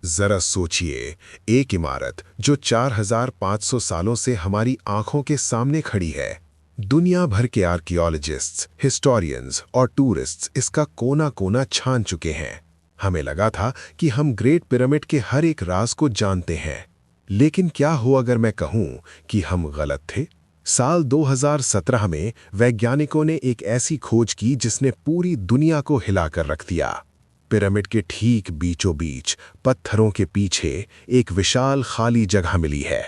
जरा सोचिए, एक इमारत जो 4500 सालों से हमारी आंखों के सामने खड़ी है। दुनिया भर के आर्कियोलॉजिस्ट्स, हिस्टोरियंस और टूरिस्ट्स इसका कोना कोना छान चुके हैं। हमें लगा था कि हम ग्रेट पिरामिड के हर एक राज को जानते हैं, लेकिन क्या हो अगर मैं कहूं कि हम गलत थे। साल 2017 में वैज्ञानिकों ने एक ऐसी खोज की जिसने पूरी दुनिया को हिलाकर रख दिया। पिरामिड के ठीक बीचों बीच पत्थरों के पीछे एक विशाल खाली जगह मिली है।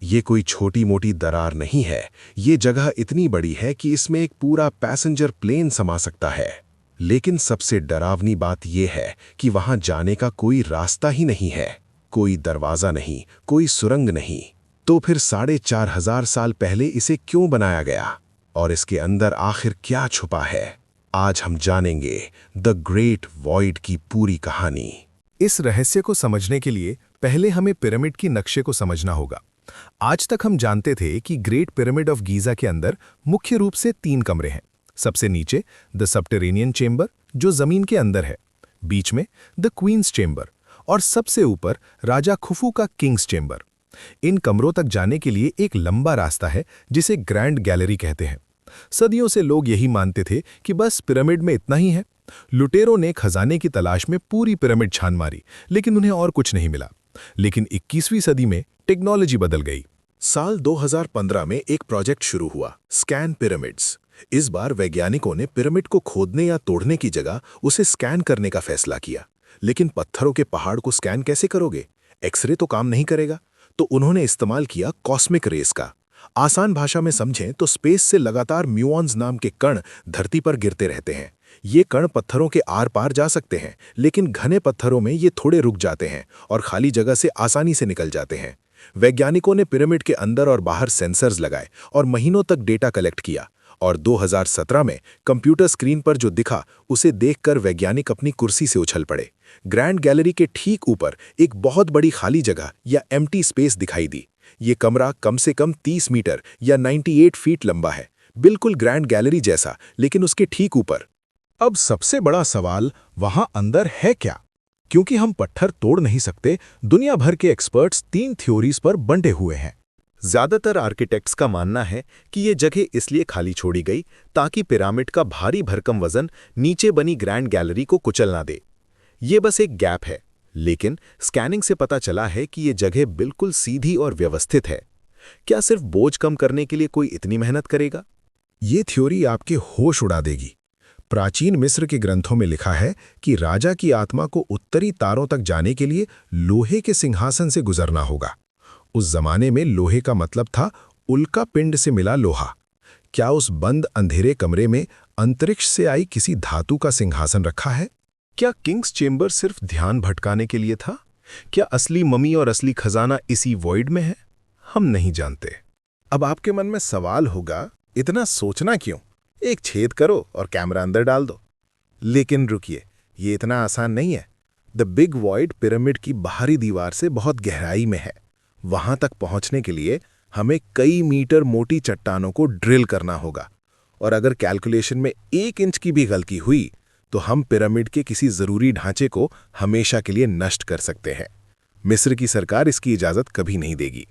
ये कोई छोटी मोटी दरार नहीं है, ये जगह इतनी बड़ी है कि इसमें एक पूरा पैसेंजर प्लेन समा सकता है। लेकिन सबसे डरावनी बात यह है कि वहां जाने का कोई रास्ता ही नहीं है, कोई दरवाजा नहीं, कोई सुरंग नहीं। तो फिर 4500 साल पहले इसे क्यों बनाया गया और इसके अंदर आखिर क्या छुपा है? आज हम जानेंगे द ग्रेट वॉइड की पूरी कहानी। इस रहस्य को समझने के लिए पहले हमें पिरामिड की नक्शे को समझना होगा। आज तक हम जानते थे कि ग्रेट पिरामिड ऑफ गीजा के अंदर मुख्य रूप से 3 कमरे हैं। सबसे नीचे द सबटेरेनियन चेंबर, जो जमीन के अंदर है, बीच में द क्वींस चेंबर और सबसे ऊपर राजा खुफू का किंग्स चेंबर। इन कमरों तक जाने के लिए एक लंबा रास्ता है जिसे ग्रैंड गैलरी कहते हैं। सदियों से लोग यही मानते थे कि बस पिरामिड में इतना ही है। लुटेरों ने खजाने की तलाश में पूरी पिरामिड छान मारी, लेकिन उन्हें और कुछ नहीं मिला। लेकिन 21वीं सदी में टेक्नोलॉजी बदल गई। साल 2015 में एक प्रोजेक्ट शुरू हुआ, स्कैन पिरामिड्स। इस बार वैज्ञानिकों ने पिरामिड को खोदने या तोड़ने की जगह उसे स्कैन करने का फैसला किया। लेकिन पत्थरों के पहाड़ को स्कैन कैसे करोगे? एक्सरे तो काम नहीं करेगा। तो उन्होंने इस्तेमाल किया कॉस्मिक रेस का। आसान भाषा में समझें तो स्पेस से लगातार म्यूऑन्स नाम के कण धरती पर गिरते रहते हैं। ये कण पत्थरों के आर पार जा सकते हैं, लेकिन घने पत्थरों में ये थोड़े रुक जाते हैं और खाली जगह से आसानी से निकल जाते हैं। वैज्ञानिकों ने पिरामिड के अंदर और बाहर सेंसर्स लगाए और महीनों तक डेटा कलेक्ट किया, और 2017 में कंप्यूटर स्क्रीन पर जो दिखा उसे देखकर वैज्ञानिक अपनी कुर्सी से उछल पड़े। ग्रैंड गैलरी के ठीक ऊपर एक बहुत बड़ी खाली जगह या एम्प्टी स्पेस दिखाई दी। ये कमरा कम से कम 30 मीटर या 98 फीट लंबा है, बिल्कुल ग्रैंड गैलरी जैसा, लेकिन उसके ठीक ऊपर। अब सबसे बड़ा सवाल, वहां अंदर है क्या? क्योंकि हम पत्थर तोड़ नहीं सकते, दुनिया भर के एक्सपर्ट्स 3 थ्योरीज पर बंटे हुए हैं। ज्यादातर आर्किटेक्ट्स का मानना है कि ये जगह इसलिए खाली छोड़ी गई ताकि पिरामिड का भारी भरकम वजन नीचे बनी ग्रैंड गैलरी को कुचल ना दे। ये बस एक गैप है, लेकिन स्कैनिंग से पता चला है कि ये जगह बिल्कुल सीधी और व्यवस्थित है। क्या सिर्फ बोझ कम करने के लिए कोई इतनी मेहनत करेगा? ये थ्योरी आपके होश उड़ा देगी। प्राचीन मिस्र के ग्रंथों में लिखा है कि राजा की आत्मा को उत्तरी तारों तक जाने के लिए लोहे के सिंहासन से गुजरना होगा। उस जमाने में लोहे का मतलब था उल्का पिंड से मिला लोहा। क्या उस बंद अंधेरे कमरे में अंतरिक्ष से आई किसी धातु का सिंहासन रखा है? क्या किंग्स चेंबर सिर्फ ध्यान भटकाने के लिए था? क्या असली ममी और असली खजाना इसी वॉइड में है? हम नहीं जानते। अब आपके मन में सवाल होगा, इतना सोचना क्यों? एक छेद करो और कैमरा अंदर डाल दो। लेकिन रुकिए, ये इतना आसान नहीं है। द बिग वॉइड पिरामिड की बाहरी दीवार से बहुत गहराई में है। वहां तक पहुंचने के लिए हमें कई मीटर मोटी चट्टानों को ड्रिल करना होगा, और अगर कैलकुलेशन में 1 इंच की भी गलती हुई तो हम पिरामिड के किसी जरूरी ढांचे को हमेशा के लिए नष्ट कर सकते हैं। मिस्र की सरकार इसकी इजाजत कभी नहीं देगी,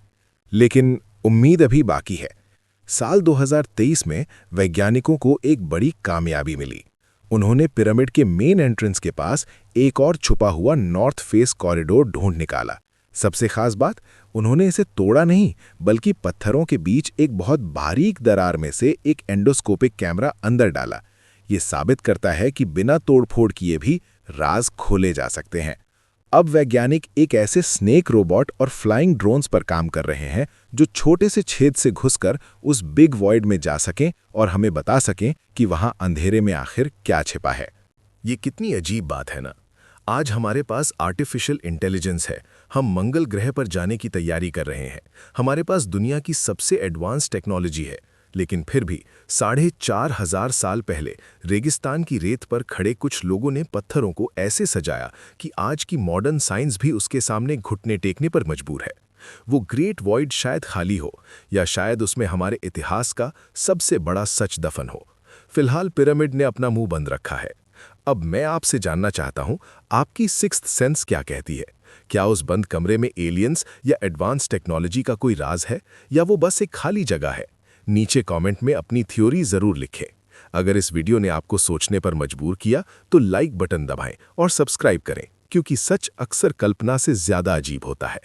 लेकिन उम्मीद अभी बाकी है। साल 2023 में वैज्ञानिकों को एक बड़ी कामयाबी मिली। उन्होंने पिरामिड के मेन एंट्रेंस के पास एक और छुपा हुआ नॉर्थ फेस कॉरिडोर ढूंढ निकाला। सबसे खास बात, उन्होंने इसे तोड़ा नहीं, बल्कि पत्थरों के बीच एक बहुत बारीक दरार में से एक एंडोस्कोपिक कैमरा अंदर डाला। ये साबित करता है कि बिना तोड़फोड़ किए भी राज खोले जा सकते हैं। अब वैज्ञानिक एक ऐसे स्नेक रोबोट और फ्लाइंग ड्रोन्स पर काम कर रहे हैं जो छोटे से छेद से घुसकर उस बिग वॉइड में जा सकें और हमें बता सकें कि वहां अंधेरे में आखिर क्या छिपा है। ये कितनी अजीब बात है ना। आज हमारे पास आर्टिफिशियल इंटेलिजेंस है, हम मंगल ग्रह पर जाने की तैयारी कर रहे हैं, हमारे पास दुनिया की सबसे एडवांस टेक्नोलॉजी है, लेकिन फिर भी 4500 साल पहले रेगिस्तान की रेत पर खड़े कुछ लोगों ने पत्थरों को ऐसे सजाया कि आज की मॉडर्न साइंस भी उसके सामने घुटने टेकने पर मजबूर है। वो ग्रेट वॉइड शायद खाली हो, या शायद उसमें हमारे इतिहास का सबसे बड़ा सच दफन हो। फिलहाल पिरामिड ने अपना मुंह बंद रखा है। अब मैं आपसे जानना चाहता हूं, आपकी सिक्स्थ सेंस क्या कहती है? क्या उस बंद कमरे में एलियंस या एडवांस टेक्नोलॉजी का कोई राज है, या वो बस एक खाली जगह है? नीचे कमेंट में अपनी थ्योरी जरूर लिखें। अगर इस वीडियो ने आपको सोचने पर मजबूर किया तो लाइक बटन दबाएं और सब्सक्राइब करें, क्योंकि सच अक्सर कल्पना से ज्यादा अजीब होता है।